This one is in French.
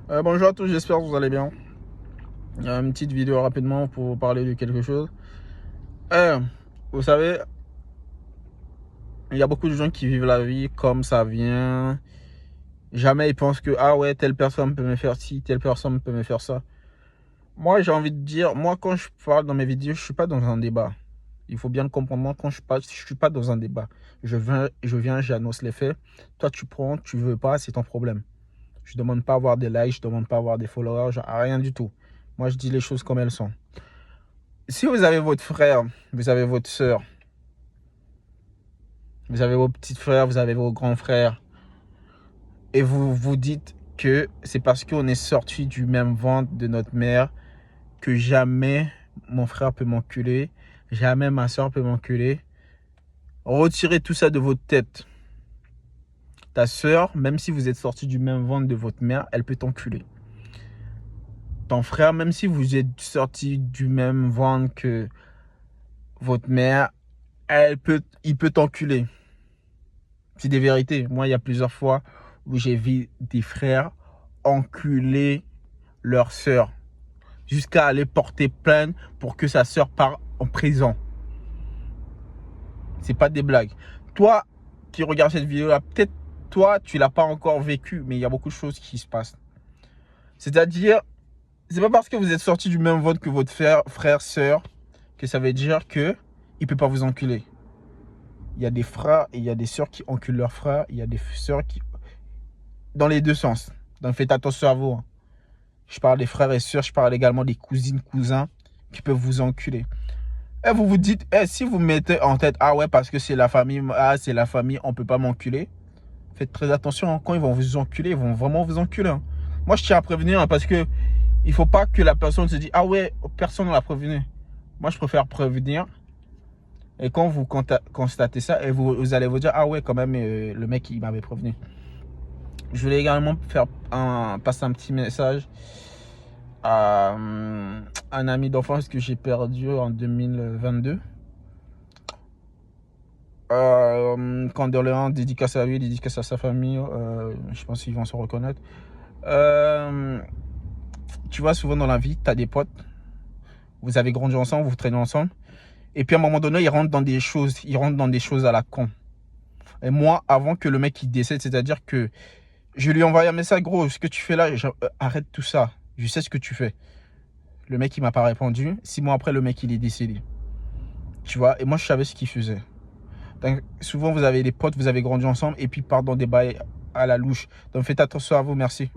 Bonjour à tous, j'espère que vous allez bien. Une petite vidéo rapidement pour vous parler de quelque chose. Euh, Vous savez, il y a beaucoup de gens qui vivent la vie comme ça vient. Jamais ils pensent que, ah ouais, telle personne peut me faire ci, telle personne peut me faire ça. Moi, j'ai envie de dire, moi, quand je parle dans mes vidéos, je suis pas dans un débat. Il faut bien le comprendre. Moi, quand je parle, je suis pas dans un débat. J'annonce les faits. Toi, tu prends, tu veux pas, c'est ton problème. Je demande pas à avoir des likes, je demande pas à avoir des followers, rien du tout. Moi, je dis les choses comme elles sont. Si vous avez votre frère, vous avez votre soeur, vous avez vos petits frères, vous avez vos grands frères, et vous vous dites que c'est parce qu'on est sorti du même ventre de notre mère que jamais mon frère peut m'enculer, jamais ma soeur peut m'enculer, retirez tout ça de votre tête. Ta soeur, même si vous êtes sorti du même ventre de votre mère, elle peut t'enculer. Ton frère, même si vous êtes sorti du même ventre que votre mère, il peut t'enculer. C'est des vérités. Moi, il y a plusieurs fois où j'ai vu des frères enculer leur sœur jusqu'à aller porter plainte pour que sa sœur parte en prison. C'est pas des blagues. Toi qui regardes cette vidéo-là, peut-être toi, tu l'as pas encore vécu, mais il y a beaucoup de choses qui se passent. C'est-à-dire, c'est pas parce que vous êtes sortis du même vote que votre frère, sœur, que ça veut dire que il peut pas vous enculer. Il y a des frères et il y a des sœurs qui enculent leurs frères. Il y a des sœurs qui... Dans les deux sens. Donc faites attention à vous. Je parle des frères et sœurs. Je parle également des cousines, cousins qui peuvent vous enculer. Et vous vous dites, si vous mettez en tête, ah ouais, parce que c'est la famille, c'est la famille, on peut pas m'enculer. Faites très attention. Quand ils vont vous enculer, ils vont vraiment vous enculer. Moi, je tiens à prévenir parce que il faut pas que la personne se dise, ah ouais, personne ne l'a prévenu. Moi, je préfère prévenir. Et quand vous constatez ça, et vous allez vous dire, ah ouais, quand même, le mec, il m'avait prévenu. Je voulais également passer un petit message à un ami d'enfance que j'ai perdu en 2022. Condoléances, dédicace à lui, dédicace à sa famille. Je pense qu'ils vont se reconnaître. Tu vois, souvent dans la vie, tu as des potes. Vous avez grandi ensemble, vous traînez ensemble. Et puis à un moment donné, ils rentrent dans des choses à la con. Et moi, avant que le mec il décède, c'est-à-dire que je lui ai envoyé un message, gros, ce que tu fais là, arrête tout ça. Je sais ce que tu fais. Le mec, il m'a pas répondu. 6 mois après, le mec, il est décédé. Tu vois, et moi, je savais ce qu'il faisait. Donc, souvent, vous avez des potes, vous avez grandi ensemble, et puis partent dans des bails à la louche. Donc, faites attention à vous, merci.